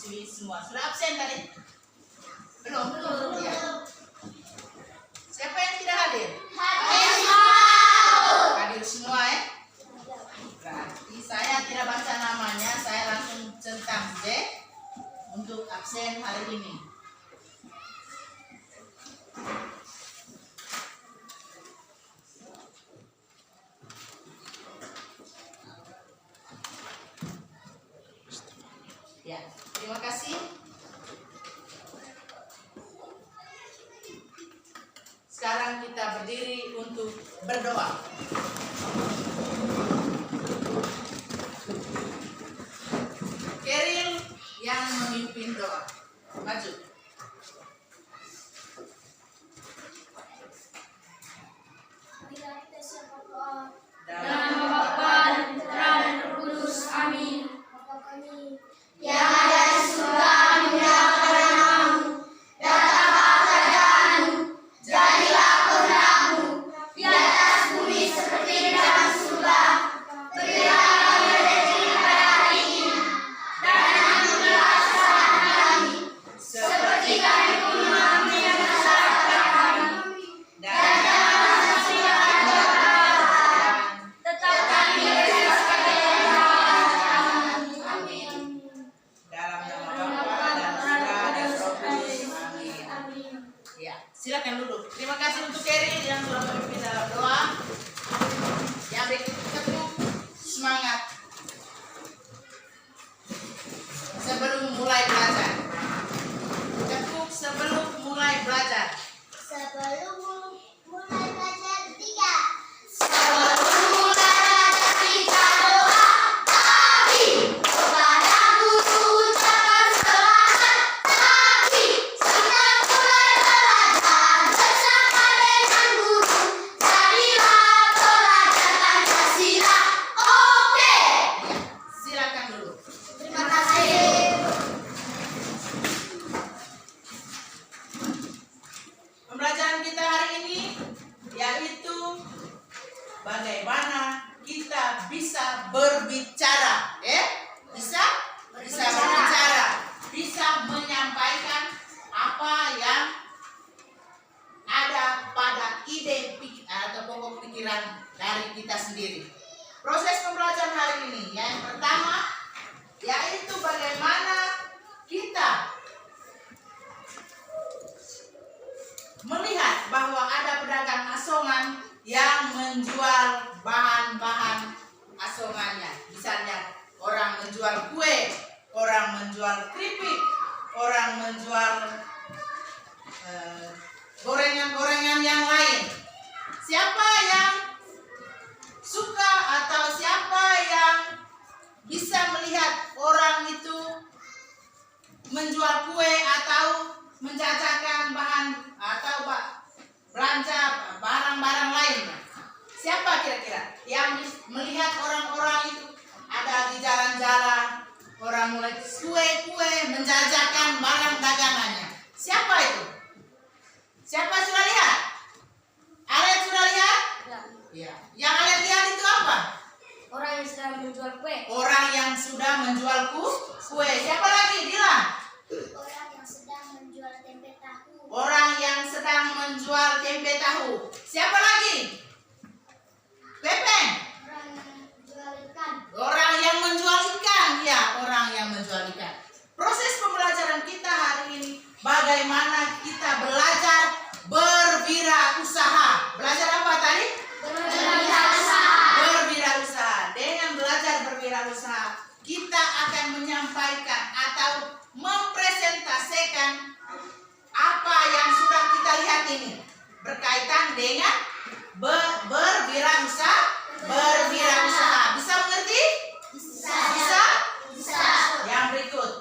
siswi semua. Sudah absen tadi? Belum? Ya. Siapa yang tidak hadir? Hadir semua ya? Berarti saya tidak baca namanya, saya langsung centang Z untuk absen hari ini. Ya, terima kasih. Sekarang kita berdiri untuk berdoa. Keril yang memimpin doa. Maju. Dalam nama Bapa dan Putra dan Roh Kudus. Amin. Bapa kami yang ada di surga, dimuliakan namamu, datanglah kerajaanmu, jadilah kehendakmu di atas bumi seperti di dalam surga. Berilah kami rezeki pada hari ini, dan ampunilah kesalahan kami, seperti kami pun mengampuni yang bersalah kepada kami. Dan janganlah kami tetap kami bebas dari Amin. Dalam nama Bapa dan Putra dan Roh Kudus. Amin. Ya, silakan duduk. Terima kasih untuk Keril yang telah memimpin dalam doa. Yang berikut ketuk semangat sebelum mulai belajar. Ketuk sebelum mulai belajar. Sebelum mulai belajar 3. Sebelum mulai belajar kita doa pagi. Kepada guru ucapkan selamat pagi. Selamat mulai belajar bersama dengan guru. Jadilah pelajar Pancasila. Oke. Silakan dulu. Terima kasih. Pembelajaran kita hari ini yaitu bagaimana kita bisa berbicara, bisa berbicara, bisa menyampaikan apa yang ada pada ide atau pokok pikiran dari kita sendiri. Proses pembelajaran hari ini yang pertama yaitu bagaimana kita melihat bahwa ada pedagang asongan yang menjual bahan-bahan asongannya. Misalnya orang menjual kue, orang menjual keripik, orang menjual gorengan-gorengan yang lain. Siapa yang suka atau siapa yang bisa melihat orang itu menjual kue atau menjajakan bahan atau belanja barang-barang lainnya? Siapa kira-kira yang melihat orang-orang itu ada di jalan-jalan, orang mulai kue-kue menjajakan barang dagangannya? Siapa itu? Siapa sudah lihat? Alet sudah lihat? Ya. Yang Alet lihat itu apa? Orang yang sedang menjual kue. Orang yang sudah menjual kue. Siapa lagi? Dila? Orang yang sedang menjual tempe tahu. Orang yang sedang menjual tempe tahu. Siapa lagi? Pepeng? Orang yang menjual ikan. Orang yang menjual ikan. Ya, orang yang menjual ikan. Proses pembelajaran kita hari ini bagaimana kita belajar berwirausaha. Belajar apa tadi? Berwirausaha. Berwirausaha. Dengan belajar berwirausaha, kita akan menyampaikan atau mempresentasikan apa yang sudah kita lihat ini berkaitan dengan berwirausaha. Bisa mengerti? Bisa? Yang berikut.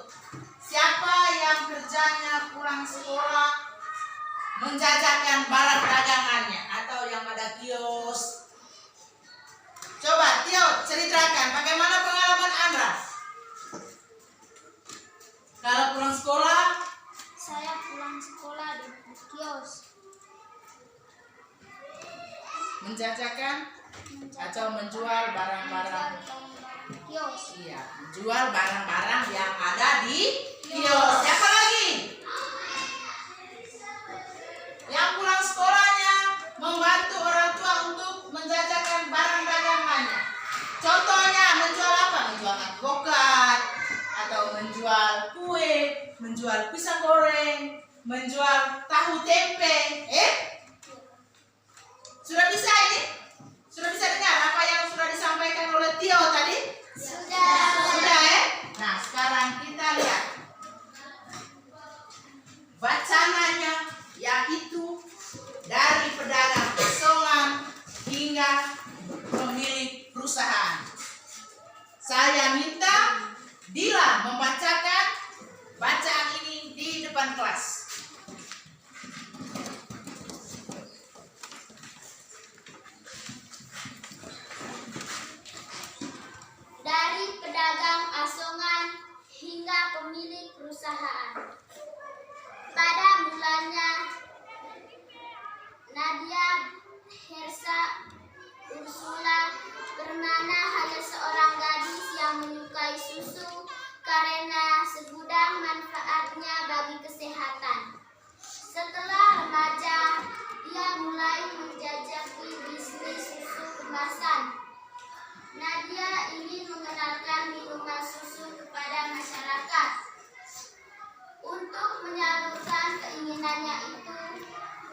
Siapa yang kerjanya pulang sekolah menjajakan barang dagangannya atau yang ada kios? Coba Tio ceritakan bagaimana pengalaman Anda kalau pulang sekolah. Saya pulang sekolah di kios. Menjajakan atau menjual barang-barang kios. Iya, menjual barang-barang yang ada di kios. Tio. Siapa lagi? Yang pulang sekolahnya membantu orang tua untuk menjajakan barang dagangannya. Contohnya menjual apa? Menjual advokat, atau menjual kue, menjual pisang goreng, menjual tahu tempe. Sudah bisa ini? Sudah bisa dengar apa yang sudah disampaikan oleh Tio tadi? Sudah ya? Nah, sekarang kita lihat bacananya, yaitu dari pedagang asongan hingga pemilik perusahaan. Saya minta Dila membacakan bacaan ini di depan kelas. Dari pedagang asongan hingga pemilik perusahaan. Pada mulanya, Nadia Hersa Ursula Bernana hanya seorang gadis yang menyukai susu karena segudang manfaatnya bagi kesehatan. Setelah remaja, dia mulai menjajaki bisnis susu kemasan. Nadia ingin mengenalkan minuman susu kepada masyarakat. Untuk menyalurkan keinginannya itu,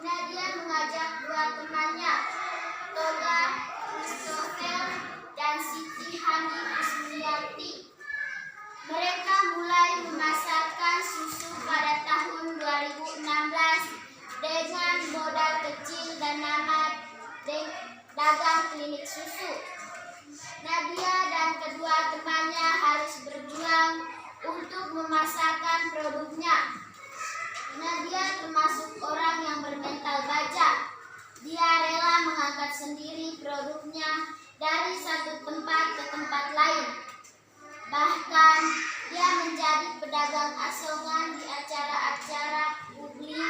Nadia mengajak dua temannya, Toga Christopher dan Siti Hani Kusmiati. Mereka mulai memasarkan susu pada tahun 2016 dengan modal kecil dan nama dagang klinik susu. Nadia dan kedua temannya harus berjuang untuk memasarkan produknya. Nadia termasuk orang yang bermental baja. Dia rela mengangkat sendiri produknya dari satu tempat ke tempat lain. Bahkan, dia menjadi pedagang asongan di acara-acara publik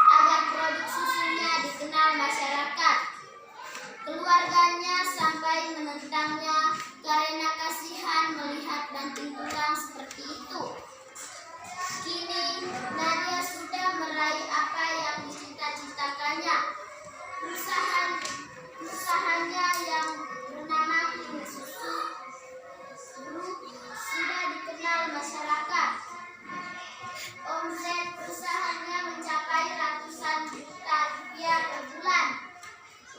agar produk susunya dikenal masyarakat. Keluarganya sampai menentangnya karena kasihan melihat banting tulang seperti itu. Kini, Nadia sudah meraih apa yang dicita-citakannya. Perusahaannya yang bernama Klinik Susu Group sudah dikenal masyarakat. Omset perusahaannya mencapai ratusan juta rupiah per bulan.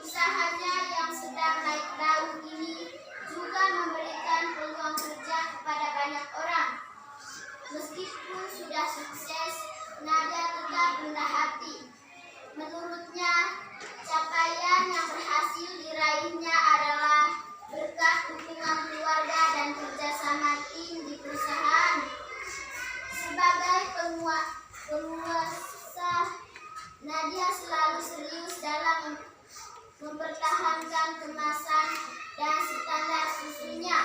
Usahanya yang sedang naik daun ini juga memberikan peluang kerja kepada banyak orang. Meskipun sudah sukses, Nadia tetap rendah hati. Menurutnya, capaian yang berhasil diraihnya adalah berkat dukungan keluarga dan kerjasama tim di perusahaan. Sebagai penguasa, Nadia selalu serius dalam mempertahankan kemasan dan standar susunya.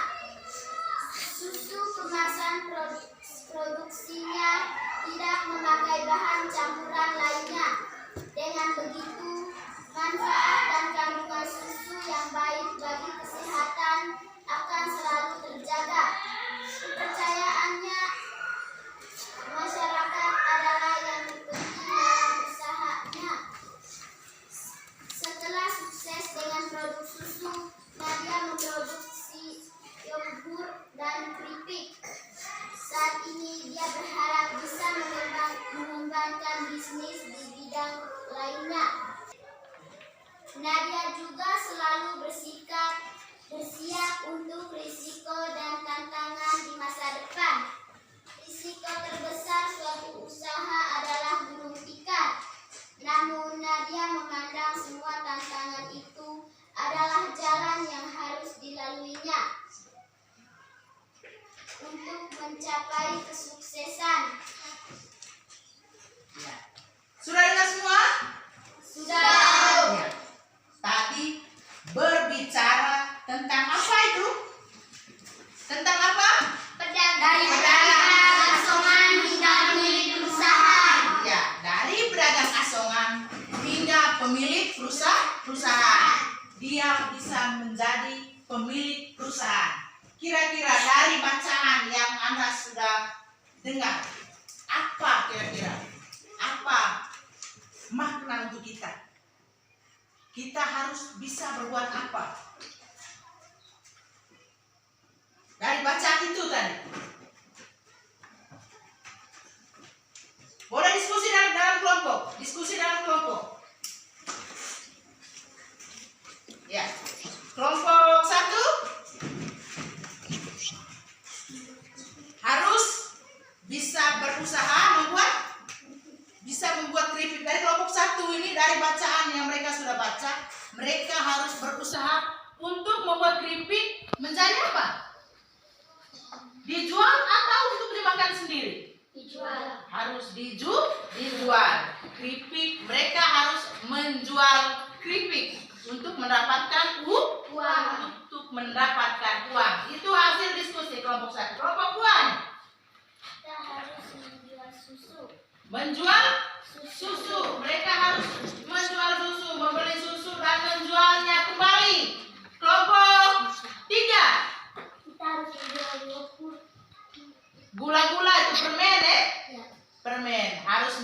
Susu kemasan produksinya tidak memakai bahan campuran lainnya. Dengan begitu, manfaat dan kandungan susu yang baik bagi kesehatan akan selalu terjaga. Kepercayaannya masyarakat adalah yang terpenting dalam usahanya. Setelah sukses dengan produk susu, Nadia memproduksi yogurt dan keripik. Saat ini dia berharap bisa mengembangkan bisnis di bidang lainnya. Nadia juga selalu bersiap untuk risiko dan tantangan di masa depan. Risiko terbesar suatu usaha adalah gulung tikar. Namun Nadia memandang semua tantangan itu adalah jalan yang harus dilaluinya untuk mencapai kesuksesan. Ya. Sudah dengar semua? Sudah. Ya. Tadi berbicara tentang apa itu? Tentang apa? Dari pedagang asongan hingga pemilik perusahaan. Ya, dari pedagang asongan hingga pemilik perusahaan. Dia bisa menjadi pemilik perusahaan. Kira-kira dari bacaan yang Anda sudah dengar, Apa kira-kira? Apa makna untuk kita? Kita harus bisa berbuat apa? Dari bacaan itu tadi. Boleh diskusi dalam kelompok. Diskusi dalam kelompok. Ya. Kelompok 1 harus bisa berusaha membuat keripik. Dari kelompok 1 ini, dari bacaan yang mereka sudah baca, mereka harus berusaha untuk membuat keripik menjadi apa? Dijual atau untuk dimakan sendiri? Dijual. Harus dijual. Keripik, mereka harus menjual keripik untuk mendapatkan Uang. Untuk mendapatkan uang. Itu hasil diskusi kelompok 1. Kelompok 2 Kita harus menjual susu. menjual susu. Mereka harus menjual susu, membeli susu dan menjualnya kembali. Kelompok 3 Kita harus menjual yogurt. gula-gula, itu permen Ya. permen. Harus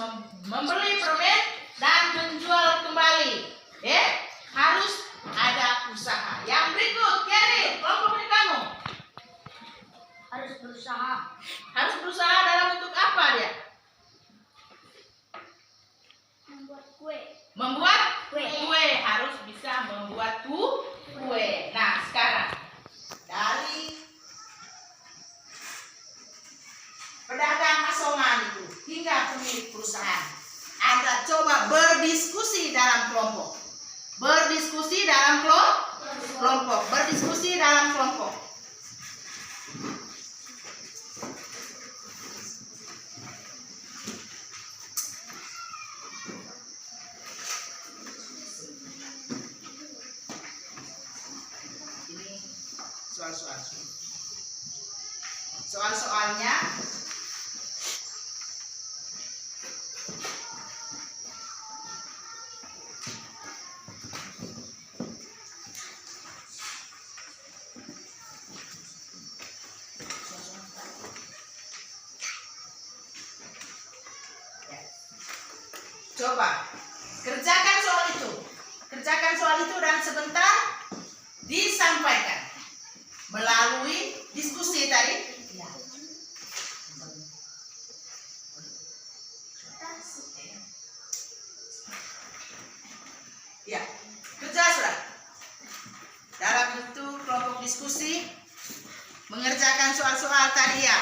membeli permen dan menjual kembali. Harus ada usaha. Yang berikut, Keril, kelompok ini kamu. Harus berusaha. Harus berusaha dalam bentuk apa dia? Membuat kue. Membuat Kue. Harus bisa membuat kue. Nah, sekarang dari pedagang asongan itu hingga pemilik perusahaan, Anda coba berdiskusi dalam kelompok. Berdiskusi dalam kelompok. Berdiskusi dalam kelompok. Ini soal-soal. Soal-soalnya coba kerjakan soal itu. Kerjakan soal itu dan sebentar disampaikan melalui diskusi tadi. Ya, kerja sudah. Dalam bentuk kelompok diskusi mengerjakan soal-soal tadi ya.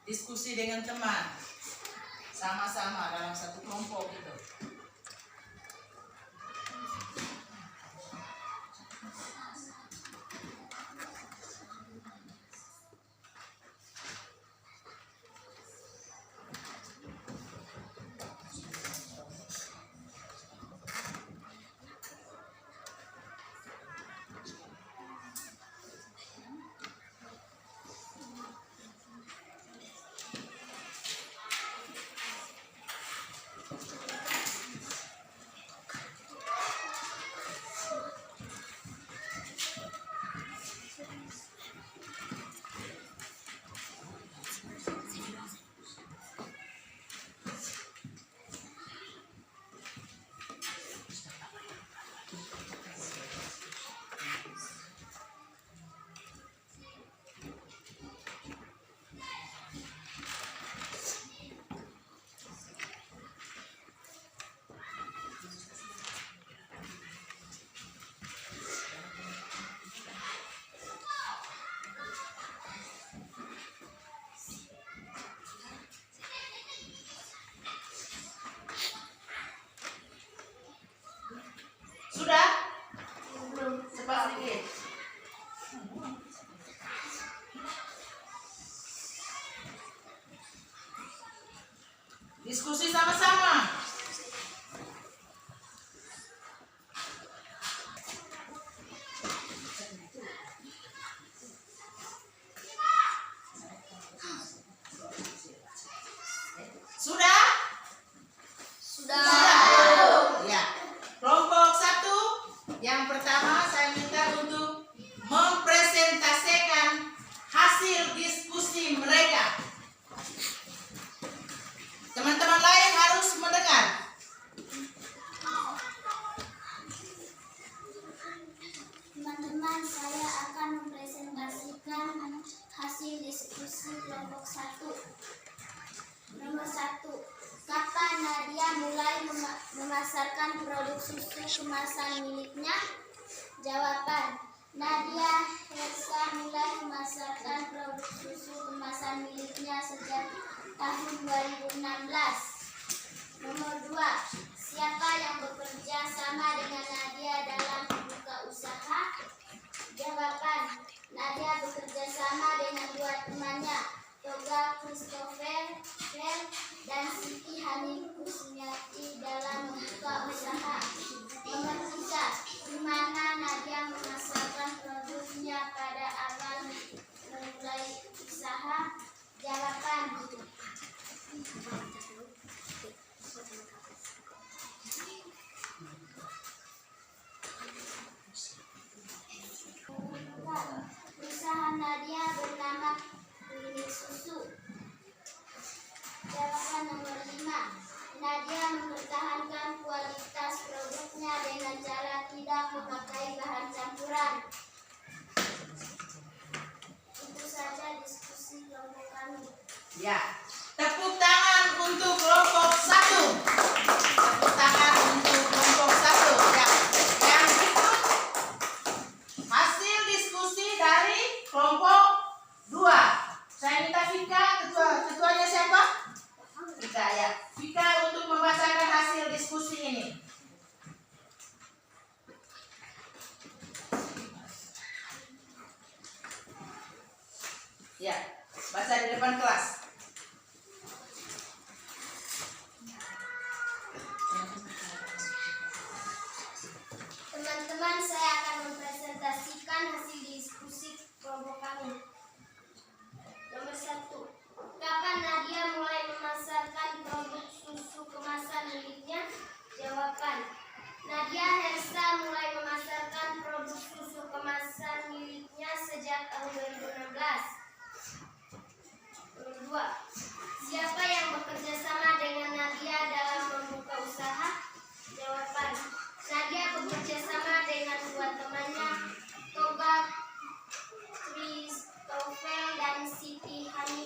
diskusi dengan teman, sama-sama dalam satu kelompok gitu. Sudah? Belum. Cepat sedikit. Diskusi sama-sama. Sudah? Ya. Kelompok 1, yang pertama saya minta untuk mempresentasikan hasil diskusi mereka. Teman-teman lain harus mendengar. Teman-teman, saya akan mempresentasikan hasil diskusi kelompok 1. Nomor 1. Kapan Nadia mulai memasarkan produk susu kemasan miliknya? Jawaban: Nadia Hersa mulai memasarkan produk susu kemasan miliknya sejak tahun 2016. Nomor 2. Siapa yang bekerja sama dengan Nadia dalam membuka usaha? Jawaban: Nadia bekerja sama dengan 2 temannya, Toga Christopher dan Siti Hani Kusmiati dalam membuka usaha. Nomor 3. Di mana Nadia memasarkan produknya pada awal memulai usaha? Jawaban: usaha Nadia bernama Klinik Susu. Jawaban nomor 5. Nadia mempertahankan kualitas produknya dengan cara tidak memakai bahan campuran. Itu saja diskusi kelompok kami. Ya. Tepuk tangan untuk kelompok 1. Tepuk tangan untuk kelompok 1. Ya. Yang berikut hasil diskusi dari kelompok 2. Saya minta Vika, ketuanya siapa? Vika, ya. Vika untuk membacakan hasil diskusi ini. Ya, baca di depan kelas. Teman-teman, saya akan mempresentasikan hasil diskusi kelompok kami. Nomor 1. Kapan Nadia mulai memasarkan produk susu kemasan miliknya? Jawaban: Nadia Hersa mulai memasarkan produk susu kemasan miliknya sejak tahun 2016. Nomor 2. Siapa yang bekerja sama dengan Nadia dalam membuka usaha? Jawaban: Nadia bekerja sama dengan 2 temannya, Toga Christopher dan Siti Hani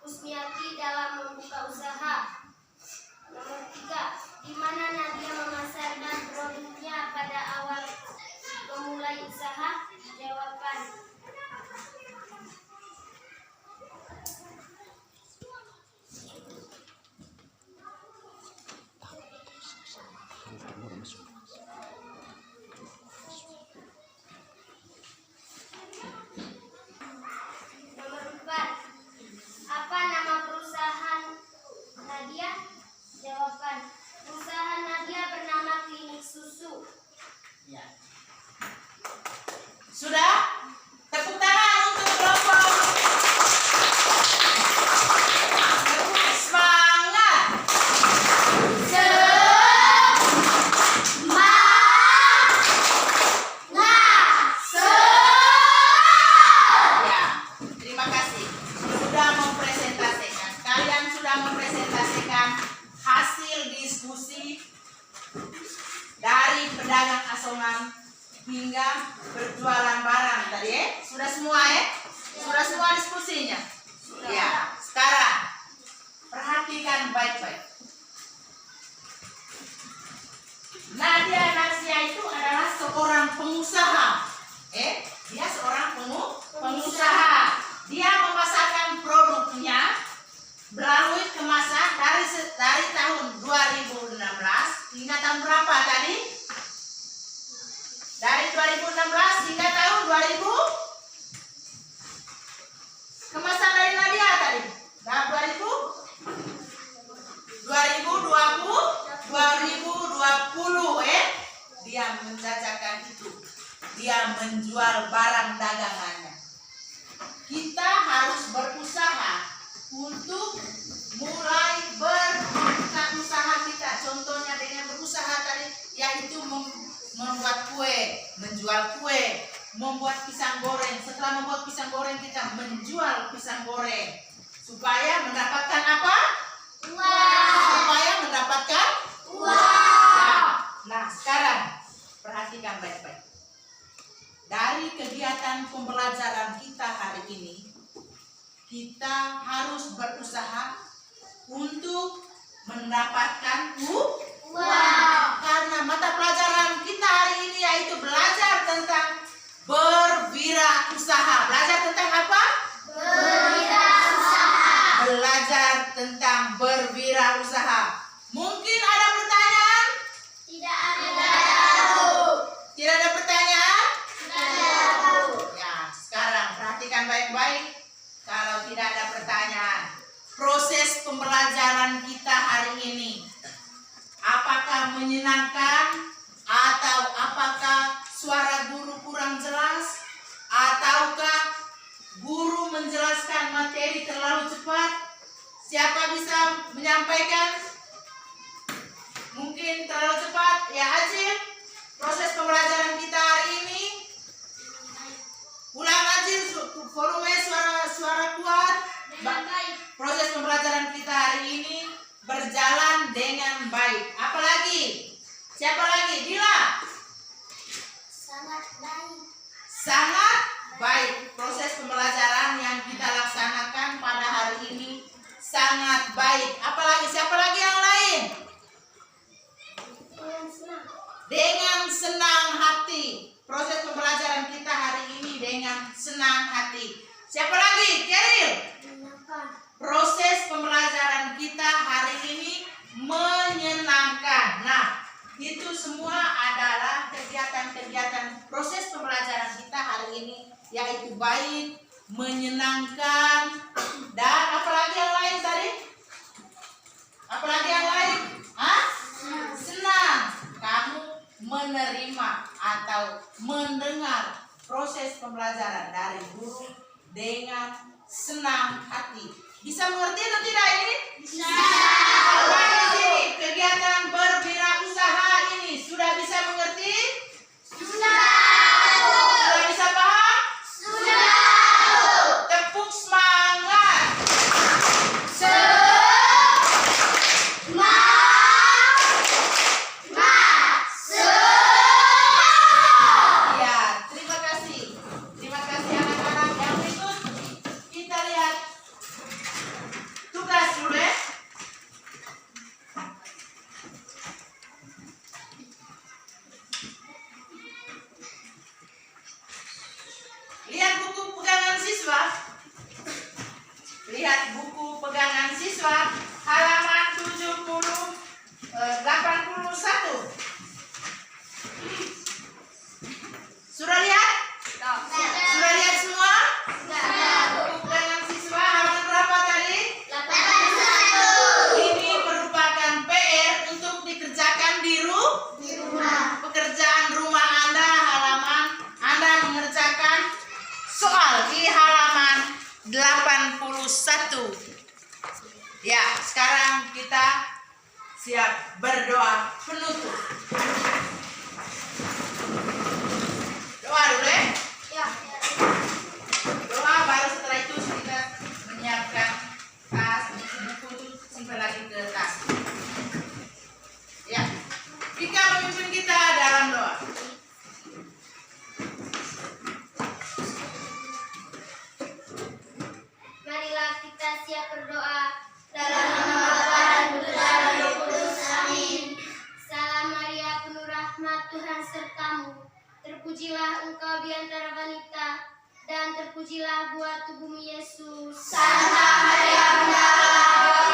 Kusmiati dalam membuka usaha. Nomor 3. Di mana Nadia memasarkan berdagang asongan, hingga berjualan barang tadi ya. Sudah semua ya? Sudah semua diskusinya? Ya, sekarang perhatikan baik-baik. Nadia Nasya itu adalah seorang pengusaha. Dia seorang pengusaha. Dia memasarkan produknya melalui kemasan dari tahun 2016 hingga tahun berapa tadi? Dari 2016 hingga tahun 2000. Kemasan dari Nadia tadi. Nah, 2020 dia menjajakan itu. Dia menjual barang dagangannya. Kita harus berusaha untuk mulai berbuka usaha kita. Contohnya dengan berusaha tadi yaitu membuat kue, menjual kue, membuat pisang goreng. Setelah membuat pisang goreng kita menjual pisang goreng supaya mendapatkan apa? Uang. Supaya mendapatkan Uang. Nah, sekarang perhatikan baik-baik. Dari kegiatan pembelajaran kita hari ini, kita harus berusaha untuk mendapatkan uang. Karena mata pelajaran kita hari ini yaitu belajar tentang berwirausaha. Belajar tentang apa? Berwirausaha. Belajar tentang berwirausaha. Mungkin ada pertanyaan? Tidak ada. Tidak ada pertanyaan? Tidak ada. Ya, sekarang perhatikan baik-baik. Kalau tidak ada pertanyaan, proses pembelajaran kita hari ini apakah menyenangkan atau apakah suara guru kurang jelas ataukah guru menjelaskan materi terlalu cepat? Siapa bisa menyampaikan? Mungkin terlalu cepat? Ya, Acil. Proses pembelajaran kita hari ini. Ulang Acil, volume suara kuat. Dengan baik. Proses pembelajaran kita hari ini berjalan dengan baik. Apalagi? Siapa lagi? Dila. Sangat baik. Sangat baik. Proses pembelajaran yang kita laksanakan pada hari ini sangat baik. Apalagi? Siapa lagi yang lain? Dengan senang. Dengan senang hati. Proses pembelajaran kita hari ini dengan senang hati. Siapa lagi? Keril. Menyenangkan. Proses pembelajaran kita hari ini menyenangkan. Nah, itu semua adalah kegiatan-kegiatan proses pembelajaran kita hari ini yaitu baik, menyenangkan, dan apalagi yang lain tadi? Apalagi yang lain? Hah? Senang. Kamu menerima atau mendengar proses pembelajaran dari guru dengan senang hati. Bisa mengerti atau tidak ini? Bisa. Sampai di sini kegiatan berwirausaha ini sudah bisa mengerti? Sudah. Sudah bisa paham? Sudah. Tepuk semangat. Ya, terima kasih. Terima kasih anak-anak. Yang berikut kita lihat tugas dulu ya. Lihat buku pegangan siswa. Lihat buku pegangan siswa halaman 81. Sudah lihat? Sudah lihat semua? Buku pegangan siswa halaman berapa tadi? Ini merupakan PR untuk dikerjakan di rumah. pekerjaan rumah Anda. Halaman Anda mengerjakan soal di halaman 81. Ya, sekarang kita siap berdoa penutup. Doa dulu ya. Ya. Doa baru setelah itu kita menyiapkan tas, buku, simpan lagi ke tas. Ya, kita memimpin kita dalam doa. Tuhan sertamu. Terpujilah engkau di antara wanita, dan terpujilah buah tubuhmu Yesus. Santa Maria Bunda Allah,